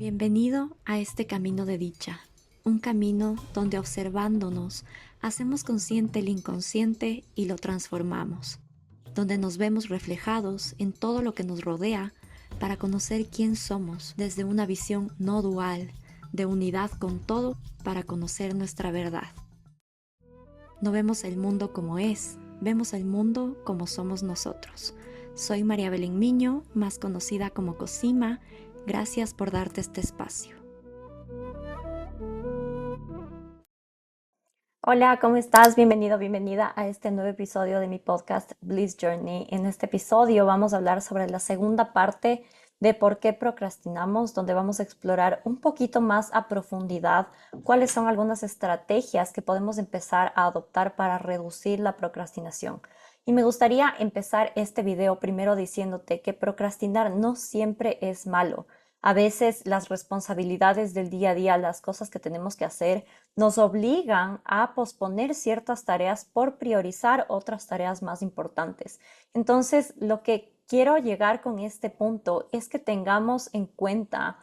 Bienvenido a este camino de dicha, un camino donde observándonos hacemos consciente el inconsciente y lo transformamos, donde nos vemos reflejados en todo lo que nos rodea para conocer quién somos desde una visión no dual, de unidad con todo para conocer nuestra verdad. No vemos el mundo como es, vemos el mundo como somos nosotros. Soy María Belén Miño, más conocida como Cosima. Gracias por darte este espacio. Hola, ¿cómo estás? Bienvenido, bienvenida a este nuevo episodio de mi podcast Bliss Journey. En este episodio vamos a hablar sobre la segunda parte de por qué procrastinamos, donde vamos a explorar un poquito más a profundidad cuáles son algunas estrategias que podemos empezar a adoptar para reducir la procrastinación. Y me gustaría empezar este video primero diciéndote que procrastinar no siempre es malo. A veces las responsabilidades del día a día, las cosas que tenemos que hacer, nos obligan a posponer ciertas tareas por priorizar otras tareas más importantes. Entonces, lo que quiero llegar con este punto es que tengamos en cuenta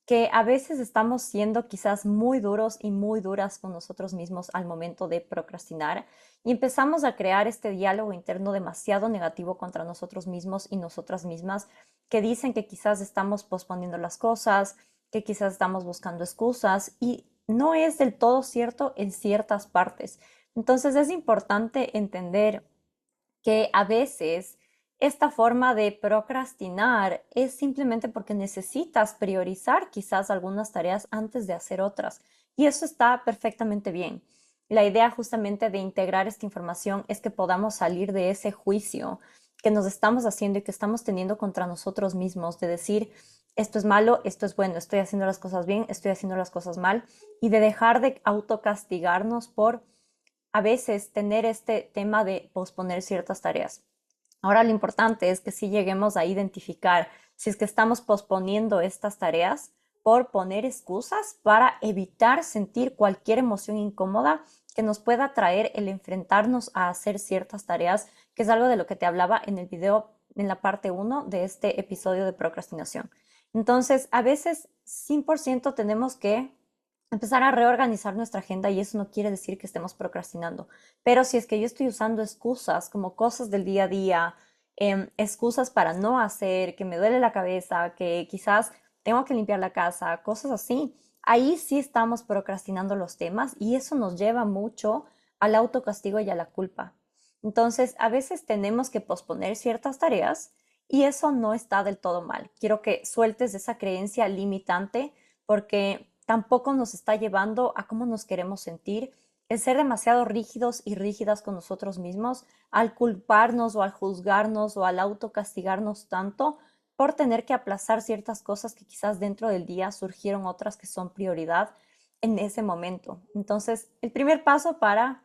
que a veces estamos siendo quizás muy duros y muy duras con nosotros mismos al momento de procrastinar y empezamos a crear este diálogo interno demasiado negativo contra nosotros mismos y nosotras mismas que dicen que quizás estamos posponiendo las cosas, que quizás estamos buscando excusas y no es del todo cierto en ciertas partes. Entonces es importante entender que a veces esta forma de procrastinar es simplemente porque necesitas priorizar quizás algunas tareas antes de hacer otras. Y eso está perfectamente bien. La idea justamente de integrar esta información es que podamos salir de ese juicio que nos estamos haciendo y que estamos teniendo contra nosotros mismos, de decir, esto es malo, esto es bueno, estoy haciendo las cosas bien, estoy haciendo las cosas mal, y de dejar de autocastigarnos por a veces tener este tema de posponer ciertas tareas. Ahora lo importante es que si lleguemos a identificar si es que estamos posponiendo estas tareas por poner excusas para evitar sentir cualquier emoción incómoda que nos pueda traer el enfrentarnos a hacer ciertas tareas, que es algo de lo que te hablaba en el video, en la parte 1 de este episodio de procrastinación. Entonces, a veces 100% tenemos que empezar a reorganizar nuestra agenda y eso no quiere decir que estemos procrastinando. Pero si es que yo estoy usando excusas como cosas del día a día, excusas para no hacer, que me duele la cabeza, que quizás tengo que limpiar la casa, cosas así, ahí sí estamos procrastinando los temas y eso nos lleva mucho al autocastigo y a la culpa. Entonces, a veces tenemos que posponer ciertas tareas y eso no está del todo mal. Quiero que sueltes esa creencia limitante porque tampoco nos está llevando a cómo nos queremos sentir. El ser demasiado rígidos y rígidas con nosotros mismos, al culparnos o al juzgarnos o al autocastigarnos tanto por tener que aplazar ciertas cosas que quizás dentro del día surgieron otras que son prioridad en ese momento. Entonces, el primer paso para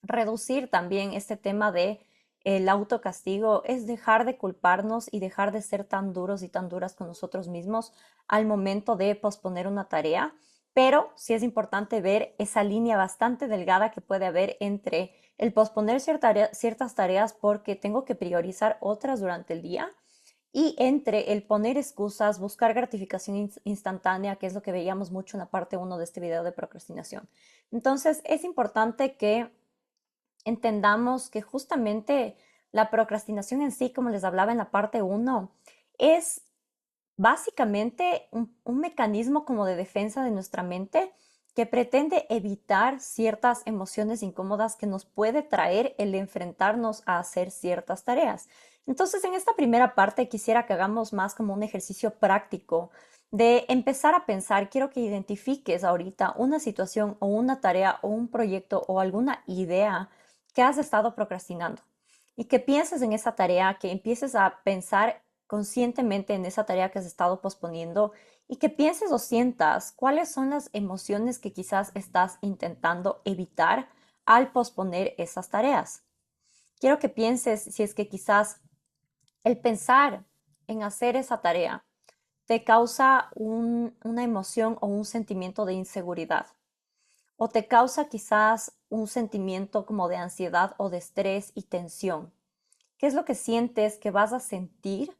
reducir también este tema de el autocastigo es dejar de culparnos y dejar de ser tan duros y tan duras con nosotros mismos al momento de posponer una tarea, pero sí es importante ver esa línea bastante delgada que puede haber entre el posponer ciertas tareas porque tengo que priorizar otras durante el día y entre el poner excusas, buscar gratificación instantánea, que es lo que veíamos mucho en la parte 1 de este video de procrastinación. Entonces, es importante que entendamos que justamente la procrastinación en sí, como les hablaba en la parte 1, es básicamente un mecanismo como de defensa de nuestra mente que pretende evitar ciertas emociones incómodas que nos puede traer el enfrentarnos a hacer ciertas tareas. Entonces, en esta primera parte quisiera que hagamos más como un ejercicio práctico de empezar a pensar, quiero que identifiques ahorita una situación o una tarea o un proyecto o alguna idea que has estado procrastinando y que pienses en esa tarea, que empieces a pensar conscientemente en esa tarea que has estado posponiendo y que pienses o sientas cuáles son las emociones que quizás estás intentando evitar al posponer esas tareas. Quiero que pienses si es que quizás el pensar en hacer esa tarea te causa una emoción o un sentimiento de inseguridad o te causa quizás un sentimiento como de ansiedad o de estrés y tensión. ¿Qué es lo que sientes que vas a sentir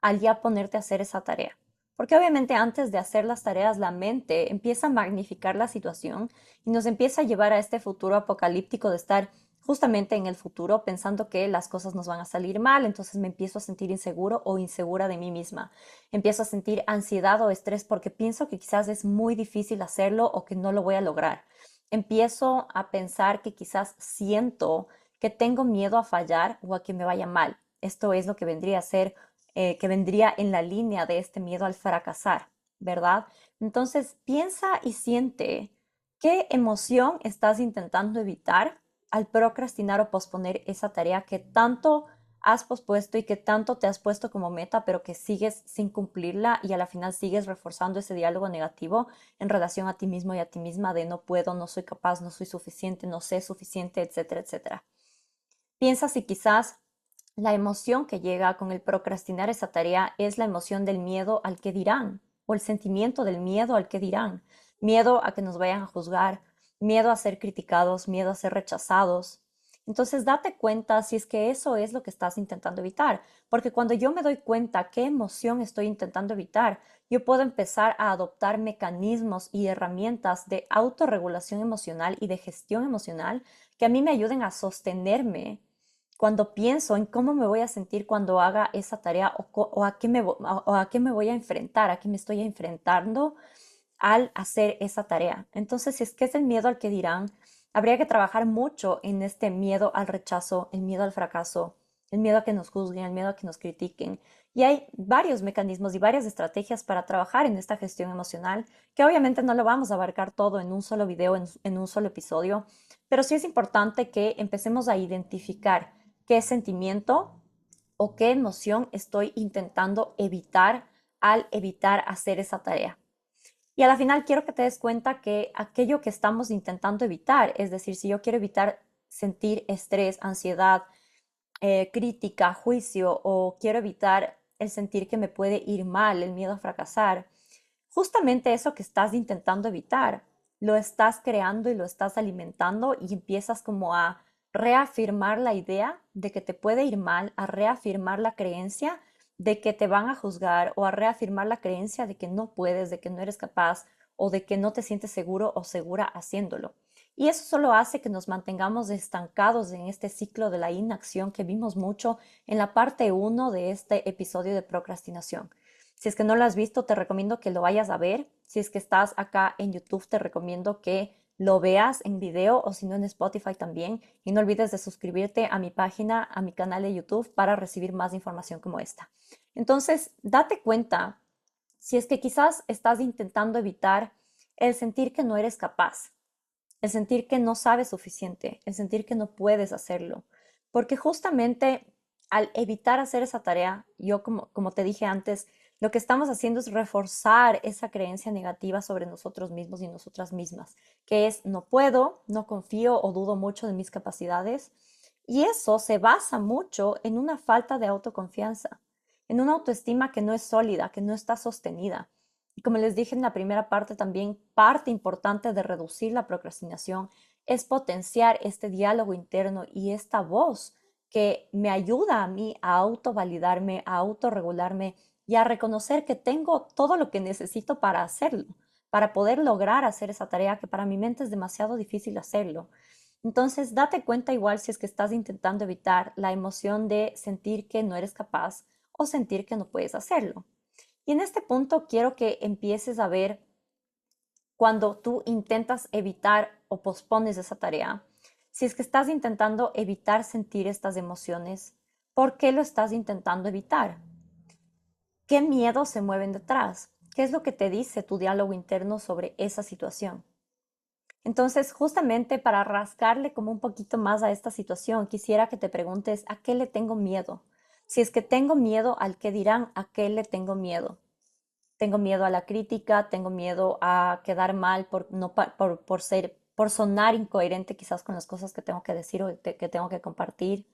al ya ponerte a hacer esa tarea? Porque obviamente antes de hacer las tareas, la mente empieza a magnificar la situación y nos empieza a llevar a este futuro apocalíptico de estar justamente en el futuro pensando que las cosas nos van a salir mal, entonces me empiezo a sentir inseguro o insegura de mí misma. Empiezo a sentir ansiedad o estrés porque pienso que quizás es muy difícil hacerlo o que no lo voy a lograr. Empiezo a pensar que quizás siento que tengo miedo a fallar o a que me vaya mal. Esto es lo que vendría a ser, que vendría en la línea de este miedo al fracasar, ¿verdad? Entonces piensa y siente qué emoción estás intentando evitar al procrastinar o posponer esa tarea que tanto has pospuesto y que tanto te has puesto como meta, pero que sigues sin cumplirla y a la final sigues reforzando ese diálogo negativo en relación a ti mismo y a ti misma de no puedo, no soy capaz, no soy suficiente, no sé suficiente, etcétera, etcétera. Piensa si quizás la emoción que llega con el procrastinar esa tarea es la emoción del miedo al que dirán o el sentimiento del miedo al que dirán, miedo a que nos vayan a juzgar, miedo a ser criticados, miedo a ser rechazados. Entonces date cuenta si es que eso es lo que estás intentando evitar, porque cuando yo me doy cuenta qué emoción estoy intentando evitar, yo puedo empezar a adoptar mecanismos y herramientas de autorregulación emocional y de gestión emocional que a mí me ayuden a sostenerme cuando pienso en cómo me voy a sentir cuando haga esa tarea o a qué me voy a enfrentar, a qué me estoy enfrentando al hacer esa tarea. Entonces, si es que es el miedo al que dirán, habría que trabajar mucho en este miedo al rechazo, el miedo al fracaso, el miedo a que nos juzguen, el miedo a que nos critiquen. Y hay varios mecanismos y varias estrategias para trabajar en esta gestión emocional, que obviamente no lo vamos a abarcar todo en un solo video, en un solo episodio, pero sí es importante que empecemos a identificar qué sentimiento o qué emoción estoy intentando evitar al evitar hacer esa tarea. Y a la final quiero que te des cuenta que aquello que estamos intentando evitar, es decir, si yo quiero evitar sentir estrés, ansiedad, crítica, juicio, o quiero evitar el sentir que me puede ir mal, el miedo a fracasar, justamente eso que estás intentando evitar, lo estás creando y lo estás alimentando y empiezas como a reafirmar la idea de que te puede ir mal, a reafirmar la creencia de que te van a juzgar o a reafirmar la creencia de que no puedes, de que no eres capaz o de que no te sientes seguro o segura haciéndolo. Y eso solo hace que nos mantengamos estancados en este ciclo de la inacción que vimos mucho en la parte uno de este episodio de procrastinación. Si es que no lo has visto, te recomiendo que lo vayas a ver. Si es que estás acá en YouTube, te recomiendo que lo veas en video o si no en Spotify también. Y no olvides de suscribirte a mi página, a mi canal de YouTube para recibir más información como esta. Entonces, date cuenta si es que quizás estás intentando evitar el sentir que no eres capaz, el sentir que no sabes suficiente, el sentir que no puedes hacerlo. Porque justamente al evitar hacer esa tarea, yo como te dije antes, lo que estamos haciendo es reforzar esa creencia negativa sobre nosotros mismos y nosotras mismas, que es no puedo, no confío o dudo mucho de mis capacidades. Y eso se basa mucho en una falta de autoconfianza, en una autoestima que no es sólida, que no está sostenida. Y como les dije en la primera parte, también parte importante de reducir la procrastinación es potenciar este diálogo interno y esta voz que me ayuda a mí a autovalidarme, a autorregularme y a reconocer que tengo todo lo que necesito para hacerlo, para poder lograr hacer esa tarea que para mi mente es demasiado difícil hacerlo. Entonces, date cuenta igual si es que estás intentando evitar la emoción de sentir que no eres capaz o sentir que no puedes hacerlo. Y en este punto quiero que empieces a ver cuando tú intentas evitar o pospones esa tarea, si es que estás intentando evitar sentir estas emociones, ¿por qué lo estás intentando evitar? ¿Qué miedos se mueven detrás? ¿Qué es lo que te dice tu diálogo interno sobre esa situación? Entonces, justamente para rascarle como un poquito más a esta situación, quisiera que te preguntes, ¿a qué le tengo miedo? Si es que tengo miedo al que dirán, ¿a qué le tengo miedo? Tengo miedo a la crítica, tengo miedo a quedar mal por, no, por sonar incoherente quizás con las cosas que tengo que decir o que tengo que compartir.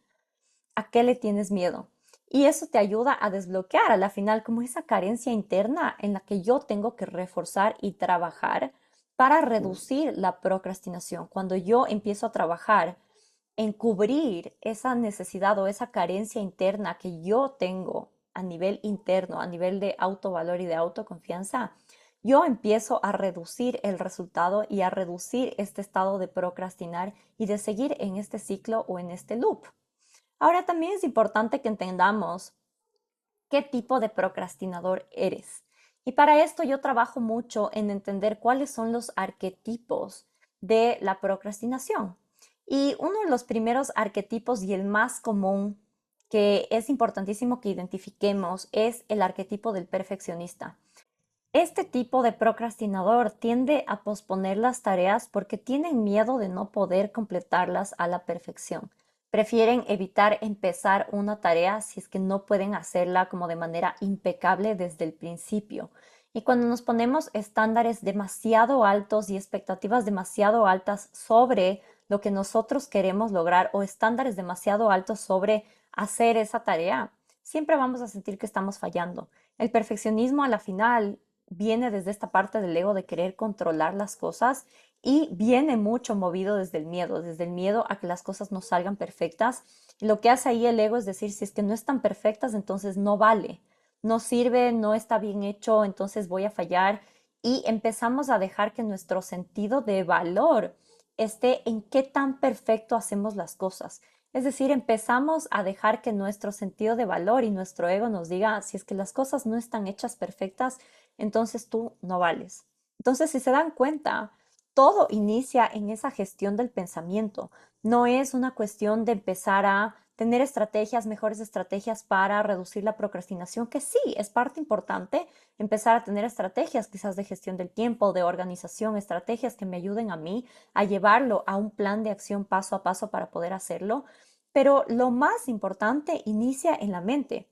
¿A qué le tienes miedo? Y eso te ayuda a desbloquear a la final como esa carencia interna en la que yo tengo que reforzar y trabajar para reducir la procrastinación. Cuando yo empiezo a trabajar en cubrir esa necesidad o esa carencia interna que yo tengo a nivel interno, a nivel de autovalor y de autoconfianza, yo empiezo a reducir el resultado y a reducir este estado de procrastinar y de seguir en este ciclo o en este loop. Ahora también es importante que entendamos qué tipo de procrastinador eres. Y para esto yo trabajo mucho en entender cuáles son los arquetipos de la procrastinación. Y uno de los primeros arquetipos y el más común que es importantísimo que identifiquemos es el arquetipo del perfeccionista. Este tipo de procrastinador tiende a posponer las tareas porque tienen miedo de no poder completarlas a la perfección. Prefieren evitar empezar una tarea si es que no pueden hacerla como de manera impecable desde el principio. Y cuando nos ponemos estándares demasiado altos y expectativas demasiado altas sobre lo que nosotros queremos lograr o estándares demasiado altos sobre hacer esa tarea, siempre vamos a sentir que estamos fallando. El perfeccionismo a la final viene desde esta parte del ego de querer controlar las cosas y viene mucho movido desde el miedo a que las cosas no salgan perfectas. Y lo que hace ahí el ego es decir, si es que no están perfectas, entonces no vale, no sirve, no está bien hecho, entonces voy a fallar. Y empezamos a dejar que nuestro sentido de valor esté en qué tan perfecto hacemos las cosas. Es decir, empezamos a dejar que nuestro sentido de valor y nuestro ego nos diga, si es que las cosas no están hechas perfectas, entonces tú no vales. Entonces, si se dan cuenta, todo inicia en esa gestión del pensamiento. No es una cuestión de empezar a tener estrategias, mejores estrategias para reducir la procrastinación, que sí, es parte importante empezar a tener estrategias quizás de gestión del tiempo, de organización, estrategias que me ayuden a mí a llevarlo a un plan de acción paso a paso para poder hacerlo. Pero lo más importante inicia en la mente.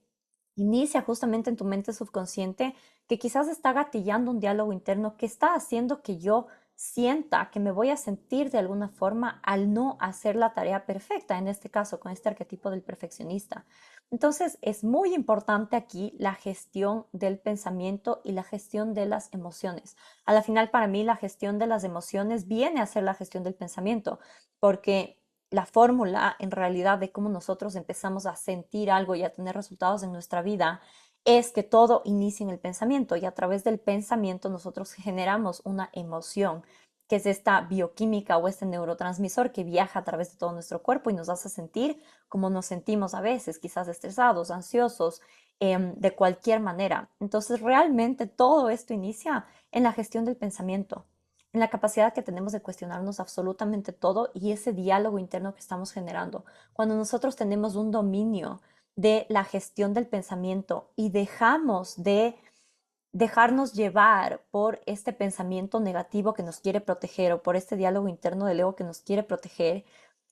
Inicia justamente en tu mente subconsciente que quizás está gatillando un diálogo interno que está haciendo que yo sienta que me voy a sentir de alguna forma al no hacer la tarea perfecta, en este caso con este arquetipo del perfeccionista. Entonces es muy importante aquí la gestión del pensamiento y la gestión de las emociones. A la final para mí la gestión de las emociones viene a ser la gestión del pensamiento, porque la fórmula en realidad de cómo nosotros empezamos a sentir algo y a tener resultados en nuestra vida es que todo inicia en el pensamiento y a través del pensamiento nosotros generamos una emoción, que es esta bioquímica o este neurotransmisor que viaja a través de todo nuestro cuerpo y nos hace sentir como nos sentimos a veces, quizás estresados, ansiosos, de cualquier manera. Entonces realmente todo esto inicia en la gestión del pensamiento, en la capacidad que tenemos de cuestionarnos absolutamente todo y ese diálogo interno que estamos generando. Cuando nosotros tenemos un dominio de la gestión del pensamiento y dejamos de dejarnos llevar por este pensamiento negativo que nos quiere proteger o por este diálogo interno del ego que nos quiere proteger,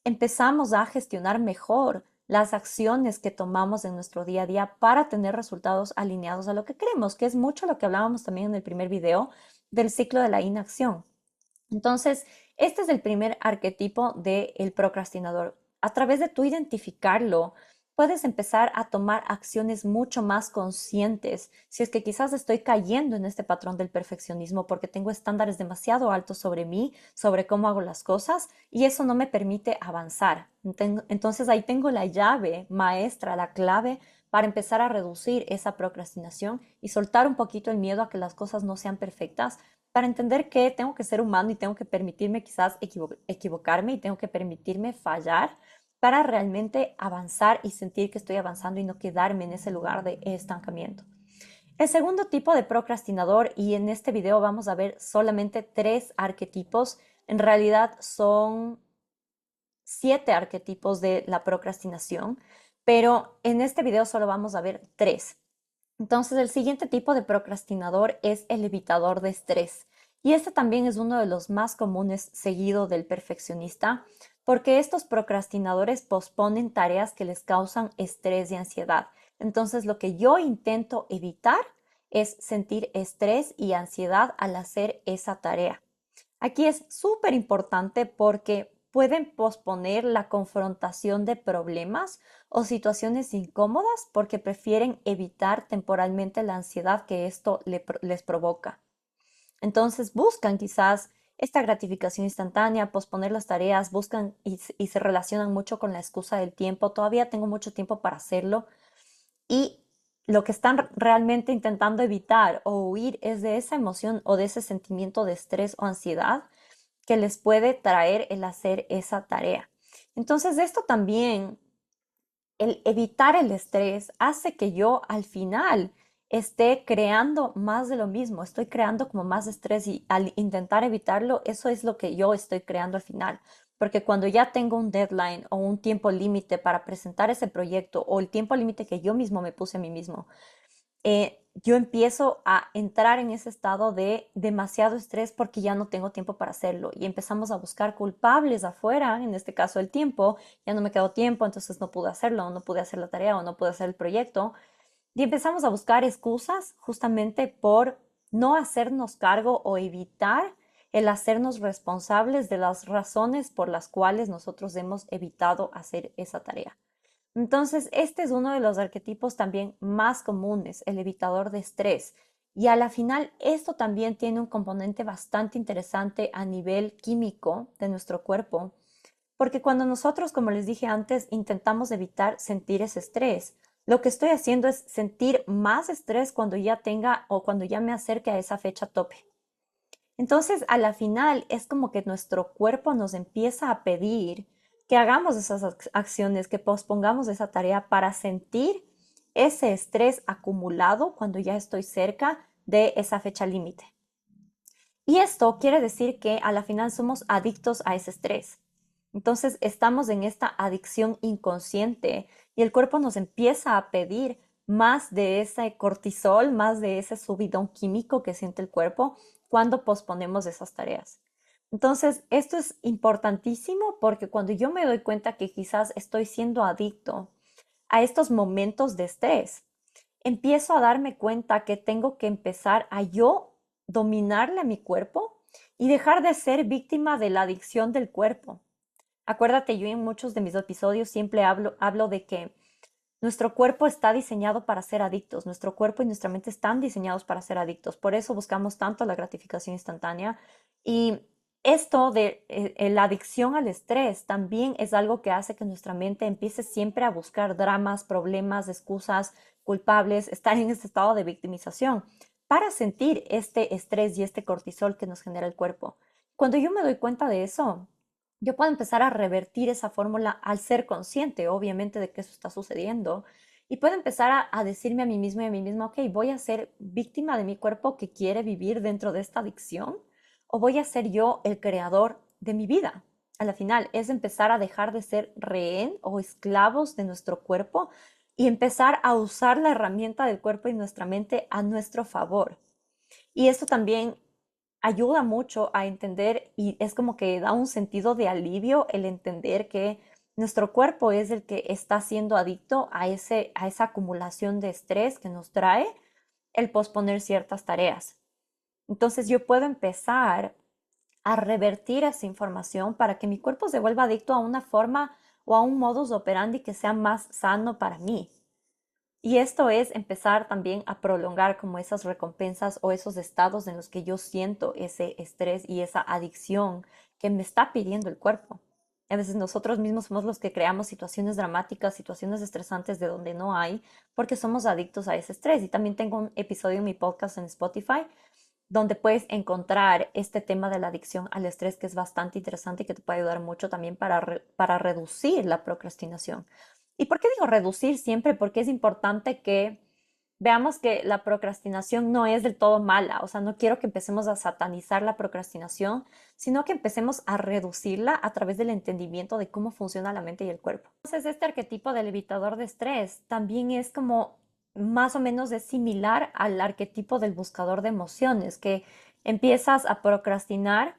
empezamos a gestionar mejor las acciones que tomamos en nuestro día a día para tener resultados alineados a lo que queremos, que es mucho lo que hablábamos también en el primer video del ciclo de la inacción. Entonces, este es el primer arquetipo del procrastinador. A través de tú identificarlo, puedes empezar a tomar acciones mucho más conscientes. Si es que quizás estoy cayendo en este patrón del perfeccionismo porque tengo estándares demasiado altos sobre mí, sobre cómo hago las cosas, y eso no me permite avanzar. Entonces ahí tengo la llave maestra, la clave para empezar a reducir esa procrastinación y soltar un poquito el miedo a que las cosas no sean perfectas para entender que tengo que ser humano y tengo que permitirme quizás equivocarme y tengo que permitirme fallar para realmente avanzar y sentir que estoy avanzando y no quedarme en ese lugar de estancamiento. El segundo tipo de procrastinador, y en este video vamos a ver solamente 3 arquetipos, en realidad son 7 arquetipos de la procrastinación, pero en este video solo vamos a ver 3. Entonces, el siguiente tipo de procrastinador es el evitador de estrés. Y este también es uno de los más comunes seguido del perfeccionista, porque estos procrastinadores posponen tareas que les causan estrés y ansiedad. Entonces, lo que yo intento evitar es sentir estrés y ansiedad al hacer esa tarea. Aquí es súper importante porque pueden posponer la confrontación de problemas o situaciones incómodas porque prefieren evitar temporalmente la ansiedad que esto les provoca. Entonces buscan quizás esta gratificación instantánea, posponer las tareas, buscan y se relacionan mucho con la excusa del tiempo. Todavía tengo mucho tiempo para hacerlo y lo que están realmente intentando evitar o huir es de esa emoción o de ese sentimiento de estrés o ansiedad que les puede traer el hacer esa tarea. Entonces, esto también, el evitar el estrés hace que yo al final esté creando más de lo mismo, estoy creando como más estrés y al intentar evitarlo, eso es lo que yo estoy creando al final. Porque cuando ya tengo un deadline o un tiempo límite para presentar ese proyecto o el tiempo límite que yo mismo me puse a mí mismo, yo empiezo a entrar en ese estado de demasiado estrés porque ya no tengo tiempo para hacerlo y empezamos a buscar culpables afuera, en este caso el tiempo, ya no me quedó tiempo, entonces no pude hacerlo, no pude hacer la tarea o no pude hacer el proyecto y empezamos a buscar excusas justamente por no hacernos cargo o evitar el hacernos responsables de las razones por las cuales nosotros hemos evitado hacer esa tarea. Entonces, este es uno de los arquetipos también más comunes, el evitador de estrés. Y a la final, esto también tiene un componente bastante interesante a nivel químico de nuestro cuerpo, porque cuando nosotros, como les dije antes, intentamos evitar sentir ese estrés, lo que estoy haciendo es sentir más estrés cuando ya tenga o cuando ya me acerque a esa fecha tope. Entonces, a la final es como que nuestro cuerpo nos empieza a pedir que hagamos esas acciones, que pospongamos esa tarea para sentir ese estrés acumulado cuando ya estoy cerca de esa fecha límite. Y esto quiere decir que a la final somos adictos a ese estrés. Entonces, estamos en esta adicción inconsciente y el cuerpo nos empieza a pedir más de ese cortisol, más de ese subidón químico que siente el cuerpo cuando posponemos esas tareas. Entonces, esto es importantísimo porque cuando yo me doy cuenta que quizás estoy siendo adicto a estos momentos de estrés, empiezo a darme cuenta que tengo que empezar a yo dominarle a mi cuerpo y dejar de ser víctima de la adicción del cuerpo. Acuérdate, yo en muchos de mis episodios siempre hablo de que nuestro cuerpo está diseñado para ser adictos, nuestro cuerpo y nuestra mente están diseñados para ser adictos, por eso buscamos tanto la gratificación instantánea y esto de la adicción al estrés también es algo que hace que nuestra mente empiece siempre a buscar dramas, problemas, excusas, culpables, estar en este estado de victimización para sentir este estrés y este cortisol que nos genera el cuerpo. Cuando yo me doy cuenta de eso, yo puedo empezar a revertir esa fórmula al ser consciente, obviamente, de que eso está sucediendo. Y puedo empezar a decirme a mí mismo y a mí misma, ok, voy a ser víctima de mi cuerpo que quiere vivir dentro de esta adicción o voy a ser yo el creador de mi vida. A la final es empezar a dejar de ser rehén o esclavos de nuestro cuerpo y empezar a usar la herramienta del cuerpo y nuestra mente a nuestro favor. Y esto también ayuda mucho a entender y es como que da un sentido de alivio el entender que nuestro cuerpo es el que está siendo adicto a esa acumulación de estrés que nos trae el posponer ciertas tareas. Entonces yo puedo empezar a revertir esa información para que mi cuerpo se vuelva adicto a una forma o a un modus operandi que sea más sano para mí. Y esto es empezar también a prolongar como esas recompensas o esos estados en los que yo siento ese estrés y esa adicción que me está pidiendo el cuerpo. A veces nosotros mismos somos los que creamos situaciones dramáticas, situaciones estresantes de donde no hay, porque somos adictos a ese estrés. Y también tengo un episodio en mi podcast en Spotify donde puedes encontrar este tema de la adicción al estrés que es bastante interesante y que te puede ayudar mucho también para reducir la procrastinación. ¿Y por qué digo reducir siempre? Porque es importante que veamos que la procrastinación no es del todo mala, o sea, no quiero que empecemos a satanizar la procrastinación, sino que empecemos a reducirla a través del entendimiento de cómo funciona la mente y el cuerpo. Entonces, este arquetipo del evitador de estrés también es como más o menos es similar al arquetipo del buscador de emociones, que empiezas a procrastinar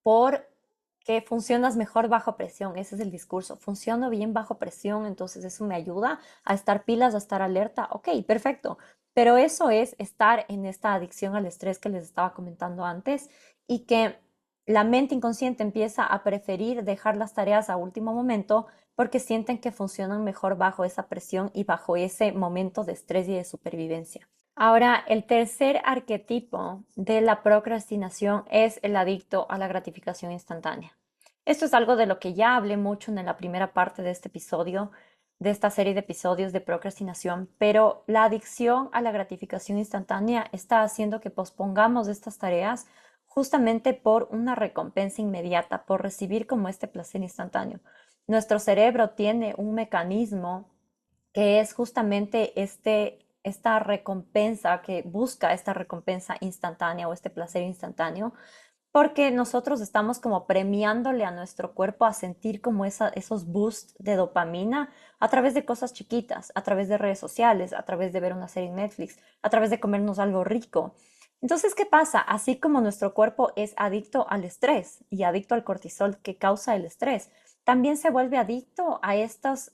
porque funcionas mejor bajo presión. Ese es el discurso. Funciono bien bajo presión, entonces eso me ayuda a estar pilas, a estar alerta. Ok, perfecto. Pero eso es estar en esta adicción al estrés que les estaba comentando antes y que la mente inconsciente empieza a preferir dejar las tareas a último momento porque sienten que funcionan mejor bajo esa presión y bajo ese momento de estrés y de supervivencia. Ahora, el tercer arquetipo de la procrastinación es el adicto a la gratificación instantánea. Esto es algo de lo que ya hablé mucho en la primera parte de este episodio, de esta serie de episodios de procrastinación, pero la adicción a la gratificación instantánea está haciendo que pospongamos estas tareas justamente por una recompensa inmediata, por recibir como este placer instantáneo. Nuestro cerebro tiene un mecanismo que es justamente esta recompensa, que busca esta recompensa instantánea o este placer instantáneo, porque nosotros estamos como premiándole a nuestro cuerpo a sentir como esos boosts de dopamina a través de cosas chiquitas, a través de redes sociales, a través de ver una serie en Netflix, a través de comernos algo rico. Entonces, ¿qué pasa? Así como nuestro cuerpo es adicto al estrés y adicto al cortisol que causa el estrés, también se vuelve adicto a estas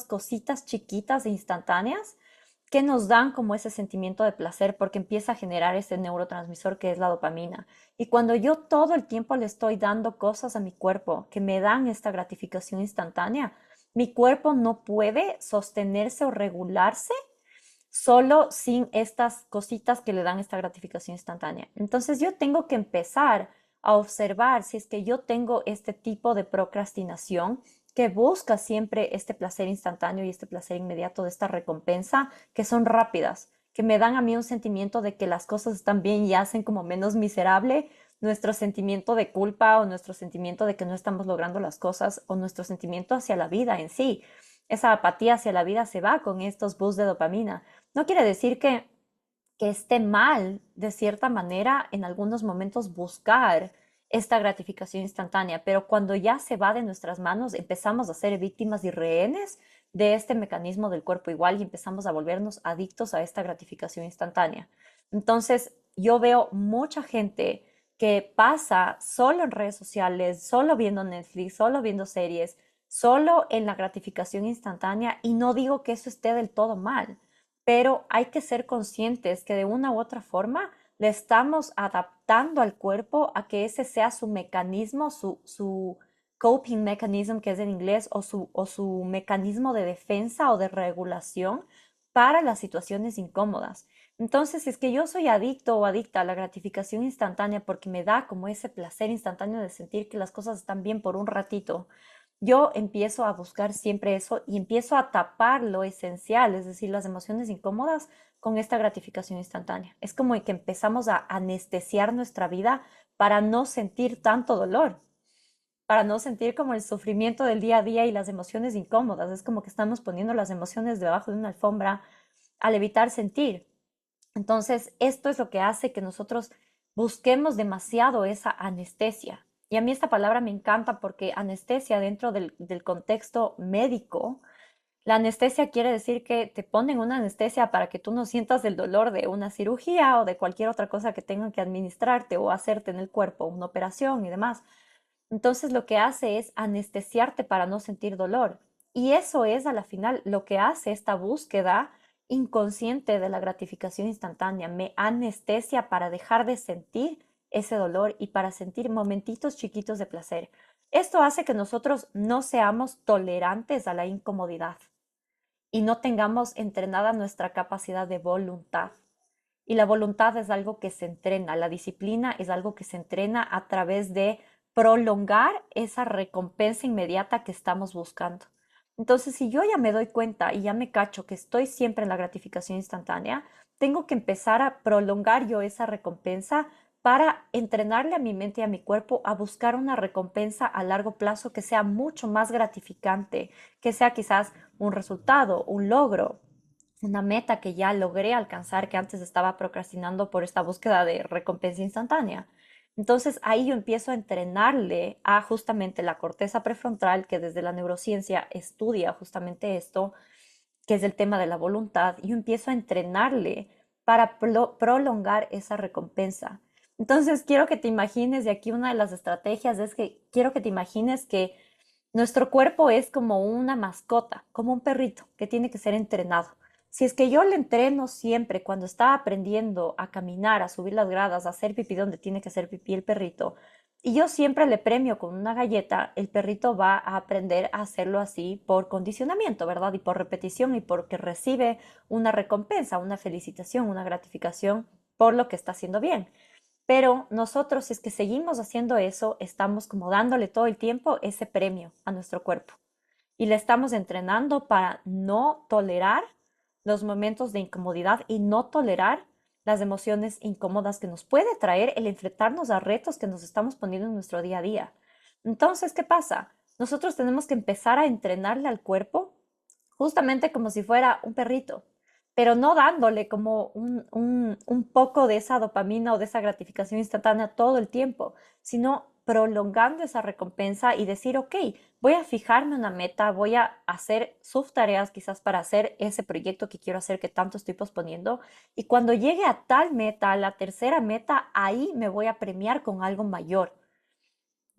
cositas chiquitas e instantáneas que nos dan como ese sentimiento de placer porque empieza a generar ese neurotransmisor que es la dopamina. Y cuando yo todo el tiempo le estoy dando cosas a mi cuerpo que me dan esta gratificación instantánea, mi cuerpo no puede sostenerse o regularse solo sin estas cositas que le dan esta gratificación instantánea. Entonces yo tengo que empezar a observar si es que yo tengo este tipo de procrastinación que busca siempre este placer instantáneo y este placer inmediato de esta recompensa, que son rápidas, que me dan a mí un sentimiento de que las cosas están bien y hacen como menos miserable nuestro sentimiento de culpa o nuestro sentimiento de que no estamos logrando las cosas o nuestro sentimiento hacia la vida en sí. Esa apatía hacia la vida se va con estos boosts de dopamina. No quiere decir que esté mal, de cierta manera, en algunos momentos buscar esta gratificación instantánea, pero cuando ya se va de nuestras manos, empezamos a ser víctimas y rehenes de este mecanismo del cuerpo igual y empezamos a volvernos adictos a esta gratificación instantánea. Entonces, yo veo mucha gente que pasa solo en redes sociales, solo viendo Netflix, solo viendo series, solo en la gratificación instantánea, y no digo que eso esté del todo mal, pero hay que ser conscientes que de una u otra forma le estamos adaptando al cuerpo a que ese sea su mecanismo, su coping mechanism, que es en inglés, o su mecanismo de defensa o de regulación para las situaciones incómodas. Entonces, si es que yo soy adicto o adicta a la gratificación instantánea porque me da como ese placer instantáneo de sentir que las cosas están bien por un ratito, yo empiezo a buscar siempre eso y empiezo a tapar lo esencial, es decir, las emociones incómodas con esta gratificación instantánea. Es como que empezamos a anestesiar nuestra vida para no sentir tanto dolor, para no sentir como el sufrimiento del día a día y las emociones incómodas. Es como que estamos poniendo las emociones debajo de una alfombra al evitar sentir. Entonces, esto es lo que hace que nosotros busquemos demasiado esa anestesia. Y a mí esta palabra me encanta porque anestesia dentro del contexto médico, la anestesia quiere decir que te ponen una anestesia para que tú no sientas el dolor de una cirugía o de cualquier otra cosa que tengan que administrarte o hacerte en el cuerpo, una operación y demás. Entonces lo que hace es anestesiarte para no sentir dolor. Y eso es a la final lo que hace esta búsqueda inconsciente de la gratificación instantánea. Me anestesia para dejar de sentir ese dolor y para sentir momentitos chiquitos de placer. Esto hace que nosotros no seamos tolerantes a la incomodidad y no tengamos entrenada nuestra capacidad de voluntad. Y la voluntad es algo que se entrena, la disciplina es algo que se entrena a través de prolongar esa recompensa inmediata que estamos buscando. Entonces, si yo ya me doy cuenta y ya me cacho que estoy siempre en la gratificación instantánea, tengo que empezar a prolongar yo esa recompensa para entrenarle a mi mente y a mi cuerpo a buscar una recompensa a largo plazo que sea mucho más gratificante, que sea quizás un resultado, un logro, una meta que ya logré alcanzar, que antes estaba procrastinando por esta búsqueda de recompensa instantánea. Entonces ahí yo empiezo a entrenarle a justamente la corteza prefrontal, que desde la neurociencia estudia justamente esto, que es el tema de la voluntad. Yo empiezo a entrenarle para prolongar esa recompensa. Entonces quiero que te imagines, y aquí una de las estrategias es que quiero que te imagines que nuestro cuerpo es como una mascota, como un perrito que tiene que ser entrenado. Si es que yo le entreno siempre cuando está aprendiendo a caminar, a subir las gradas, a hacer pipí donde tiene que hacer pipí el perrito, y yo siempre le premio con una galleta, el perrito va a aprender a hacerlo así por condicionamiento, ¿verdad? Y por repetición y porque recibe una recompensa, una felicitación, una gratificación por lo que está haciendo bien. Pero nosotros, si es que seguimos haciendo eso, estamos como dándole todo el tiempo ese premio a nuestro cuerpo. y le estamos entrenando para no tolerar los momentos de incomodidad y no tolerar las emociones incómodas que nos puede traer el enfrentarnos a retos que nos estamos poniendo en nuestro día a día. Entonces, ¿qué pasa? Nosotros tenemos que empezar a entrenarle al cuerpo justamente como si fuera un perrito, pero no dándole como un poco de esa dopamina o de esa gratificación instantánea todo el tiempo, sino prolongando esa recompensa y decir, ok, voy a fijarme una meta, voy a hacer subtareas quizás para hacer ese proyecto que quiero hacer que tanto estoy posponiendo y cuando llegue a tal meta, a la tercera meta, ahí me voy a premiar con algo mayor.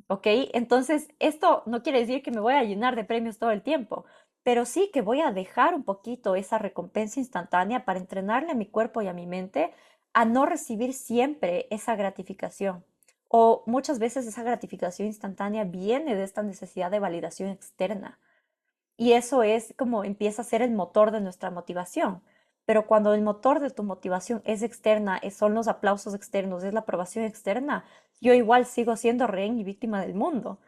¿Ok? Entonces, esto no quiere decir que me voy a llenar de premios todo el tiempo, pero sí que voy a dejar un poquito esa recompensa instantánea para entrenarle a mi cuerpo y a mi mente a no recibir siempre esa gratificación. O muchas veces esa gratificación instantánea viene de esta necesidad de validación externa. Y eso es como empieza a ser el motor de nuestra motivación. Pero cuando el motor de tu motivación es externa, son los aplausos externos, es la aprobación externa, yo igual sigo siendo rehén y víctima del mundo,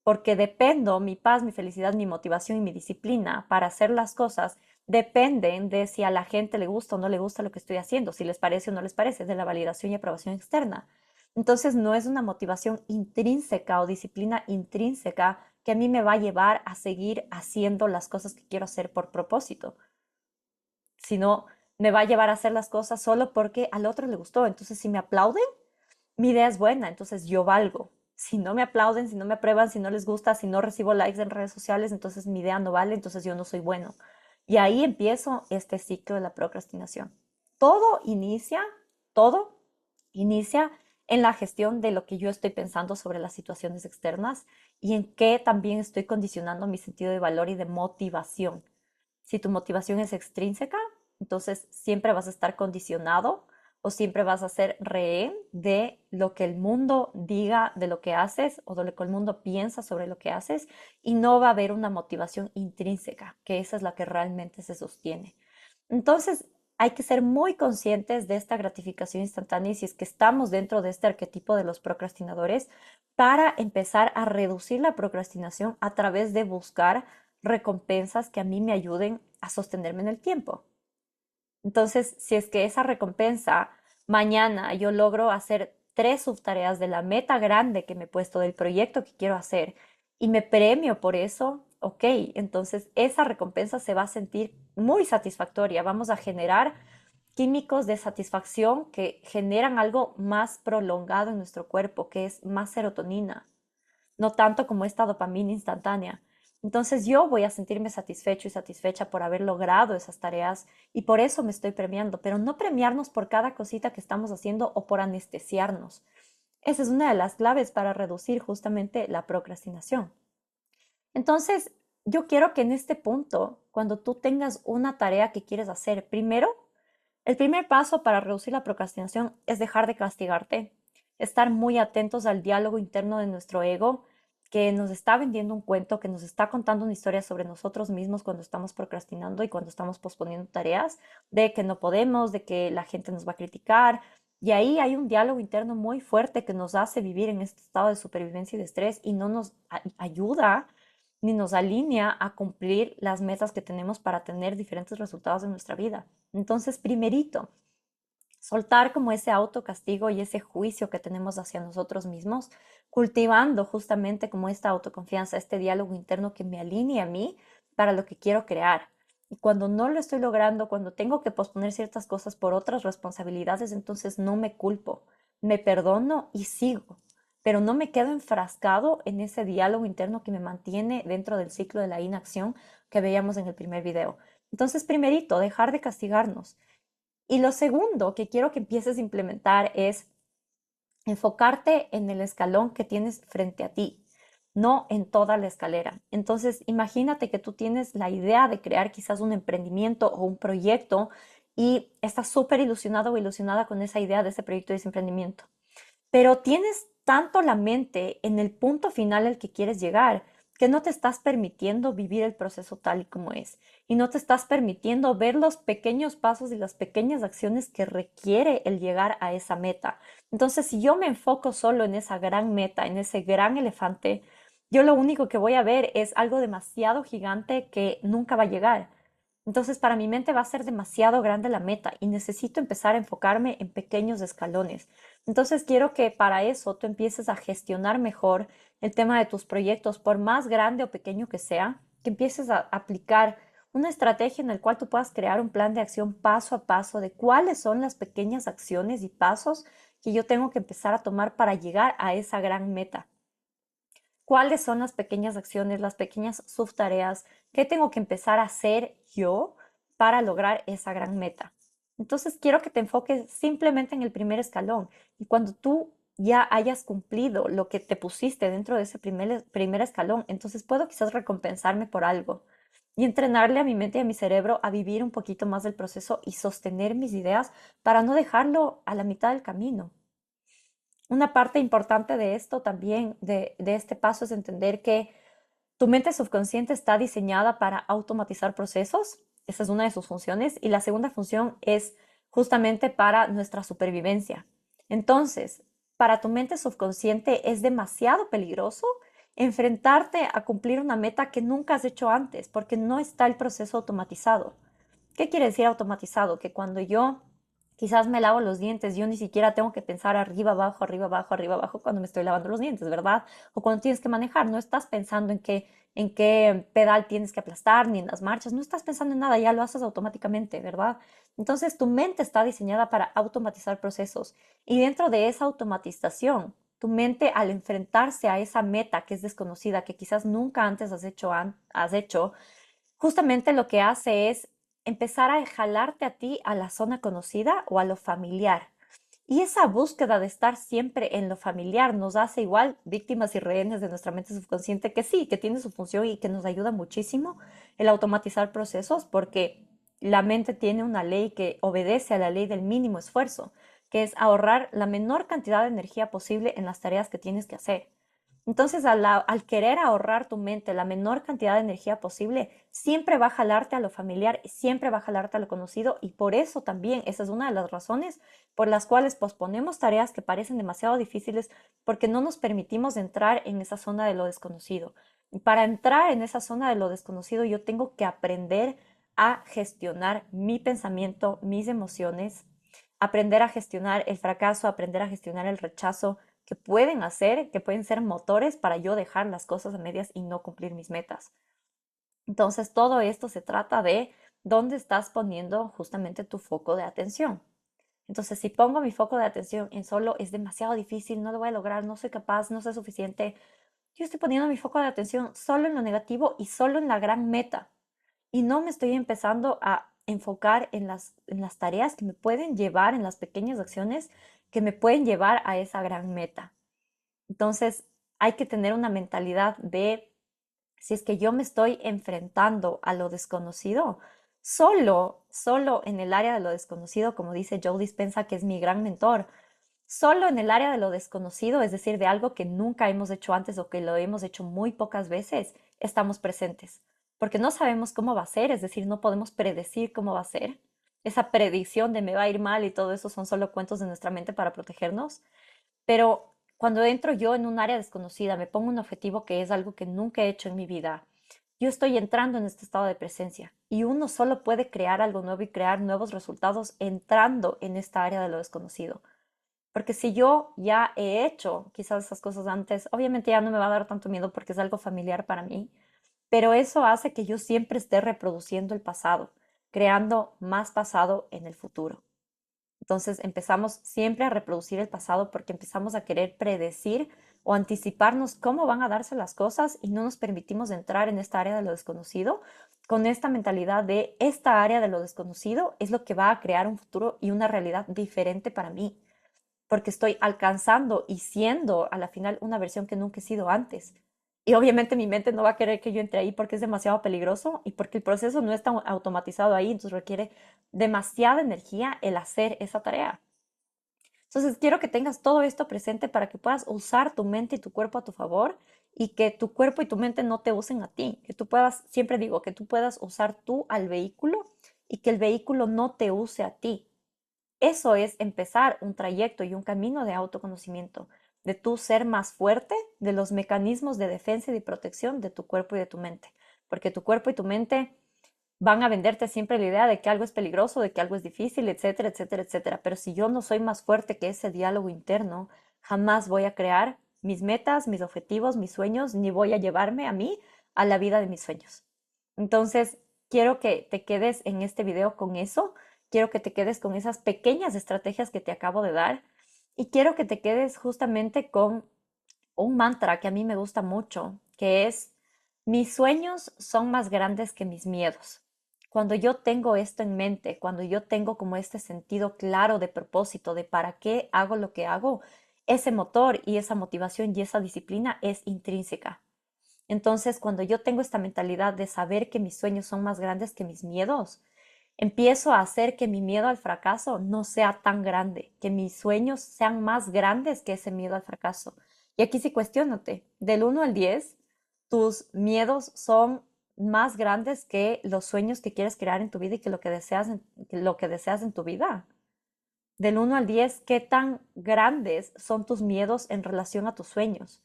porque dependo, mi paz, mi felicidad, mi motivación y mi disciplina para hacer las cosas dependen de si a la gente le gusta o no le gusta lo que estoy haciendo, si les parece o no les parece, de la validación y aprobación externa. Entonces no es una motivación intrínseca o disciplina intrínseca que a mí me va a llevar a seguir haciendo las cosas que quiero hacer por propósito, sino me va a llevar a hacer las cosas solo porque al otro le gustó. Entonces, si me aplauden, mi idea es buena, entonces yo valgo. Si no me aplauden, si no me aprueban, si no les gusta, si no recibo likes en redes sociales, entonces mi idea no vale, entonces yo no soy bueno. Y ahí empiezo este ciclo de la procrastinación. Todo inicia, todo inicia en la gestión de lo que yo estoy pensando sobre las situaciones externas y en qué también estoy condicionando mi sentido de valor y de motivación. Si tu motivación es extrínseca, entonces siempre vas a estar condicionado o siempre vas a ser rehén de lo que el mundo diga de lo que haces o de lo que el mundo piensa sobre lo que haces y no va a haber una motivación intrínseca, que esa es la que realmente se sostiene. Entonces, hay que ser muy conscientes de esta gratificación instantánea y si es que estamos dentro de este arquetipo de los procrastinadores para empezar a reducir la procrastinación a través de buscar recompensas que a mí me ayuden a sostenerme en el tiempo. Entonces, si es que esa recompensa mañana yo logro hacer 3 subtareas de la meta grande que me he puesto del proyecto que quiero hacer y me premio por eso, ok, entonces esa recompensa se va a sentir muy satisfactoria. Vamos a generar químicos de satisfacción que generan algo más prolongado en nuestro cuerpo, que es más serotonina, no tanto como esta dopamina instantánea. Entonces yo voy a sentirme satisfecho y satisfecha por haber logrado esas tareas y por eso me estoy premiando, pero no premiarnos por cada cosita que estamos haciendo o por anestesiarnos. Esa es una de las claves para reducir justamente la procrastinación. Entonces, yo quiero que en este punto, cuando tú tengas una tarea que quieres hacer, primero, el primer paso para reducir la procrastinación es dejar de castigarte, estar muy atentos al diálogo interno de nuestro ego que nos está vendiendo un cuento, que nos está contando una historia sobre nosotros mismos cuando estamos procrastinando y cuando estamos posponiendo tareas, de que no podemos, de que la gente nos va a criticar. Y ahí hay un diálogo interno muy fuerte que nos hace vivir en este estado de supervivencia y de estrés y no nos ayuda ni nos alinea a cumplir las metas que tenemos para tener diferentes resultados en nuestra vida. Entonces, primerito, soltar como ese autocastigo y ese juicio que tenemos hacia nosotros mismos, cultivando justamente como esta autoconfianza, este diálogo interno que me alinee a mí para lo que quiero crear. Y cuando no lo estoy logrando, cuando tengo que posponer ciertas cosas por otras responsabilidades, entonces no me culpo, me perdono y sigo, pero no me quedo enfrascado en ese diálogo interno que me mantiene dentro del ciclo de la inacción que veíamos en el primer video. Entonces, primerito, dejar de castigarnos. Y lo segundo que quiero que empieces a implementar es enfocarte en el escalón que tienes frente a ti, no en toda la escalera. Entonces, imagínate que tú tienes la idea de crear quizás un emprendimiento o un proyecto y estás súper ilusionado o ilusionada con esa idea de ese proyecto y ese emprendimiento, pero tienes tanto la mente en el punto final al que quieres llegar que no te estás permitiendo vivir el proceso tal y como es y no te estás permitiendo ver los pequeños pasos y las pequeñas acciones que requiere el llegar a esa meta. Entonces, si yo me enfoco solo en esa gran meta, en ese gran elefante, yo lo único que voy a ver es algo demasiado gigante que nunca va a llegar. Entonces, para mi mente va a ser demasiado grande la meta y necesito empezar a enfocarme en pequeños escalones. Entonces, quiero que para eso tú empieces a gestionar mejor el tema de tus proyectos, por más grande o pequeño que sea, que empieces a aplicar una estrategia en la cual tú puedas crear un plan de acción paso a paso de cuáles son las pequeñas acciones y pasos que yo tengo que empezar a tomar para llegar a esa gran meta. ¿Cuáles son las pequeñas acciones, las pequeñas subtareas que tengo que empezar a hacer yo para lograr esa gran meta? Entonces, quiero que te enfoques simplemente en el primer escalón y cuando tú ya hayas cumplido lo que te pusiste dentro de ese primer escalón, entonces puedo quizás recompensarme por algo y entrenarle a mi mente y a mi cerebro a vivir un poquito más del proceso y sostener mis ideas para no dejarlo a la mitad del camino. Una parte importante de esto también, de este paso, es entender que tu mente subconsciente está diseñada para automatizar procesos. Esa es una de sus funciones. Y la segunda función es justamente para nuestra supervivencia. Entonces, para tu mente subconsciente es demasiado peligroso enfrentarte a cumplir una meta que nunca has hecho antes, porque no está el proceso automatizado. ¿Qué quiere decir automatizado? Que cuando yo quizás me lavo los dientes, yo ni siquiera tengo que pensar arriba, abajo, arriba, abajo, arriba, abajo cuando me estoy lavando los dientes, ¿verdad? O cuando tienes que manejar, no estás pensando en qué pedal tienes que aplastar, ni en las marchas, no estás pensando en nada, ya lo haces automáticamente, ¿verdad? Entonces tu mente está diseñada para automatizar procesos y dentro de esa automatización, tu mente al enfrentarse a esa meta que es desconocida, que quizás nunca antes has hecho, justamente lo que hace es empezar a jalarte a ti a la zona conocida o a lo familiar. Y esa búsqueda de estar siempre en lo familiar nos hace igual víctimas y rehenes de nuestra mente subconsciente, que sí, que tiene su función y que nos ayuda muchísimo el automatizar procesos, porque la mente tiene una ley que obedece a la ley del mínimo esfuerzo, que es ahorrar la menor cantidad de energía posible en las tareas que tienes que hacer. Entonces, al querer ahorrar tu mente la menor cantidad de energía posible, siempre va a jalarte a lo familiar, siempre va a jalarte a lo conocido y por eso también, esa es una de las razones por las cuales posponemos tareas que parecen demasiado difíciles porque no nos permitimos entrar en esa zona de lo desconocido. Y para entrar en esa zona de lo desconocido, yo tengo que aprender a gestionar mi pensamiento, mis emociones, aprender a gestionar el fracaso, aprender a gestionar el rechazo que pueden hacer, que pueden ser motores para yo dejar las cosas a medias y no cumplir mis metas. Entonces, todo esto se trata de dónde estás poniendo justamente tu foco de atención. Entonces, si pongo mi foco de atención en solo es demasiado difícil, no lo voy a lograr, no soy capaz, no soy suficiente, yo estoy poniendo mi foco de atención solo en lo negativo y solo en la gran meta. Y no me estoy empezando a enfocar en las tareas que me pueden llevar, en las pequeñas acciones que me pueden llevar a esa gran meta. Entonces, hay que tener una mentalidad de, si es que yo me estoy enfrentando a lo desconocido, solo en el área de lo desconocido, como dice Joe Dispenza, que es mi gran mentor, solo en el área de lo desconocido, es decir, de algo que nunca hemos hecho antes o que lo hemos hecho muy pocas veces, estamos presentes. Porque no sabemos cómo va a ser, es decir, no podemos predecir cómo va a ser. Esa predicción de me va a ir mal y todo eso son solo cuentos de nuestra mente para protegernos. Pero cuando entro yo en un área desconocida, me pongo un objetivo que es algo que nunca he hecho en mi vida, yo estoy entrando en este estado de presencia y uno solo puede crear algo nuevo y crear nuevos resultados entrando en esta área de lo desconocido. Porque si yo ya he hecho quizás esas cosas antes, obviamente ya no me va a dar tanto miedo porque es algo familiar para mí, pero eso hace que yo siempre esté reproduciendo el pasado, creando más pasado en el futuro. Entonces empezamos siempre a reproducir el pasado porque empezamos a querer predecir o anticiparnos cómo van a darse las cosas y no nos permitimos entrar en esta área de lo desconocido con esta mentalidad de esta área de lo desconocido es lo que va a crear un futuro y una realidad diferente para mí, porque estoy alcanzando y siendo a la final una versión que nunca he sido antes. Y obviamente mi mente no va a querer que yo entre ahí porque es demasiado peligroso y porque el proceso no está automatizado ahí, entonces requiere demasiada energía el hacer esa tarea. Entonces quiero que tengas todo esto presente para que puedas usar tu mente y tu cuerpo a tu favor y que tu cuerpo y tu mente no te usen a ti, que tú puedas, siempre digo, que tú puedas usar tú al vehículo y que el vehículo no te use a ti. Eso es empezar un trayecto y un camino de autoconocimiento. de tú ser más fuerte de los mecanismos de defensa y de protección de tu cuerpo y de tu mente. Porque tu cuerpo y tu mente van a venderte siempre la idea de que algo es peligroso, de que algo es difícil, etcétera, etcétera, etcétera. Pero si yo no soy más fuerte que ese diálogo interno, jamás voy a crear mis metas, mis objetivos, mis sueños, ni voy a llevarme a mí a la vida de mis sueños. Entonces, quiero que te quedes en este video con eso, quiero que te quedes con esas pequeñas estrategias que te acabo de dar y quiero que te quedes justamente con un mantra que a mí me gusta mucho, que es, mis sueños son más grandes que mis miedos. Cuando yo tengo esto en mente, cuando yo tengo como este sentido claro de propósito, de para qué hago lo que hago, ese motor y esa motivación y esa disciplina es intrínseca. Entonces, cuando yo tengo esta mentalidad de saber que mis sueños son más grandes que mis miedos, empiezo a hacer que mi miedo al fracaso no sea tan grande, que mis sueños sean más grandes que ese miedo al fracaso. Y aquí sí cuestiónate, del 1 al 10, tus miedos son más grandes que los sueños que quieres crear en tu vida y que lo que deseas en tu vida. Del 1 al 10, ¿qué tan grandes son tus miedos en relación a tus sueños?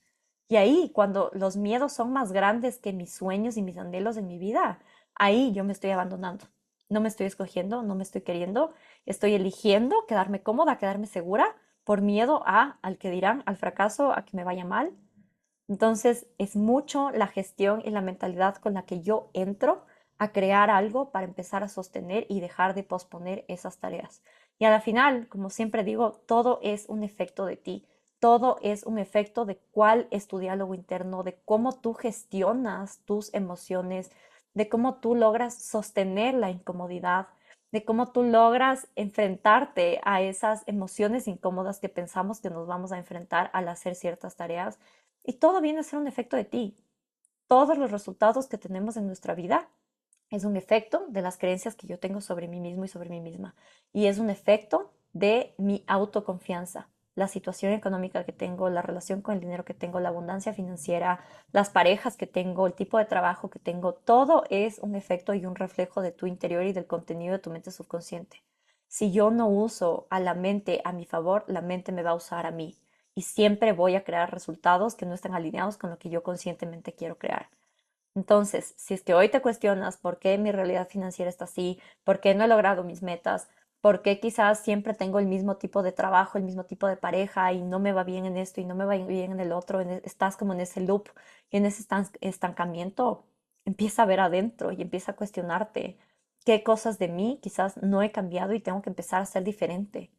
Y ahí, cuando los miedos son más grandes que mis sueños y mis anhelos en mi vida, ahí yo me estoy abandonando. No me estoy escogiendo, no me estoy queriendo, estoy eligiendo quedarme cómoda, quedarme segura por miedo al que dirán, al fracaso, a que me vaya mal. Entonces, es mucho la gestión y la mentalidad con la que yo entro a crear algo para empezar a sostener y dejar de posponer esas tareas. Y a la final, como siempre digo, todo es un efecto de ti. Todo es un efecto de cuál es tu diálogo interno, de cómo tú gestionas tus emociones, de cómo tú logras sostener la incomodidad, de cómo tú logras enfrentarte a esas emociones incómodas que pensamos que nos vamos a enfrentar al hacer ciertas tareas. Y todo viene a ser un efecto de ti. Todos los resultados que tenemos en nuestra vida es un efecto de las creencias que yo tengo sobre mí mismo y sobre mí misma. Y es un efecto de mi autoconfianza, la situación económica que tengo, la relación con el dinero que tengo, la abundancia financiera, las parejas que tengo, el tipo de trabajo que tengo. Todo es un efecto y un reflejo de tu interior y del contenido de tu mente subconsciente. Si yo no uso a la mente a mi favor, la mente me va a usar a mí. Y siempre voy a crear resultados que no están alineados con lo que yo conscientemente quiero crear. Entonces, si es que hoy te cuestionas por qué mi realidad financiera está así, por qué no he logrado mis metas, por qué quizás siempre tengo el mismo tipo de trabajo, el mismo tipo de pareja y no me va bien en esto y no me va bien en el otro, estás como en ese loop y en ese estancamiento, empieza a ver adentro y empieza a cuestionarte qué cosas de mí quizás no he cambiado y tengo que empezar a ser diferente.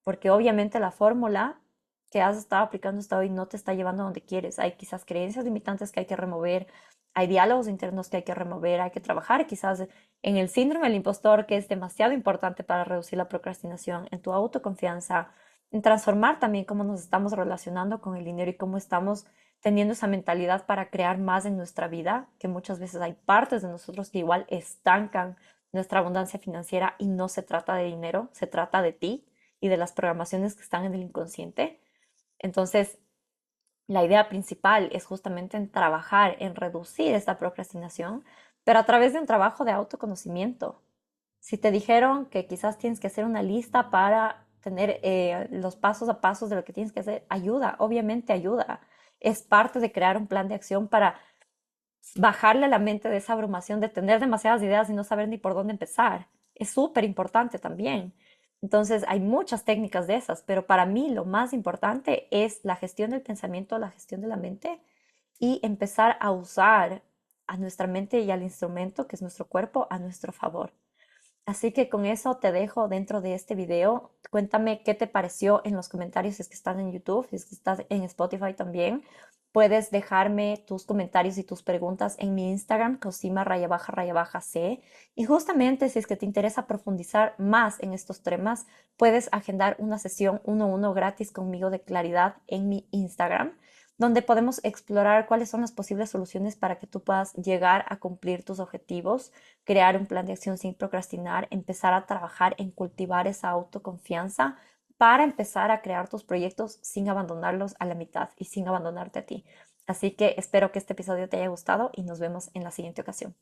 Porque obviamente la fórmula que has estado aplicando hasta hoy no te está llevando a donde quieres. Hay quizás creencias limitantes que hay que remover, hay diálogos internos que hay que remover, hay que trabajar quizás en el síndrome del impostor, que es demasiado importante para reducir la procrastinación, en tu autoconfianza, en transformar también cómo nos estamos relacionando con el dinero y cómo estamos teniendo esa mentalidad para crear más en nuestra vida, que muchas veces hay partes de nosotros que igual estancan nuestra abundancia financiera y no se trata de dinero, se trata de ti y de las programaciones que están en el inconsciente. Entonces, la idea principal es justamente en trabajar, en reducir esta procrastinación, pero a través de un trabajo de autoconocimiento. Si te dijeron que quizás tienes que hacer una lista para tener los pasos a pasos de lo que tienes que hacer, ayuda, obviamente ayuda. Es parte de crear un plan de acción para bajarle a la mente de esa abrumación de tener demasiadas ideas y no saber ni por dónde empezar. Es súper importante también. Entonces, hay muchas técnicas de esas, pero para mí lo más importante es la gestión del pensamiento, la gestión de la mente y empezar a usar a nuestra mente y al instrumento que es nuestro cuerpo a nuestro favor. Así que con eso te dejo dentro de este video. Cuéntame qué te pareció en los comentarios si es que estás en YouTube, si es que estás en Spotify también. Puedes dejarme tus comentarios y tus preguntas en mi Instagram, cosima__c. Y justamente si es que te interesa profundizar más en estos temas, puedes agendar una sesión 1-1 gratis conmigo de claridad en mi Instagram, donde podemos explorar cuáles son las posibles soluciones para que tú puedas llegar a cumplir tus objetivos, crear un plan de acción sin procrastinar, empezar a trabajar en cultivar esa autoconfianza para empezar a crear tus proyectos sin abandonarlos a la mitad y sin abandonarte a ti. Así que espero que este episodio te haya gustado y nos vemos en la siguiente ocasión.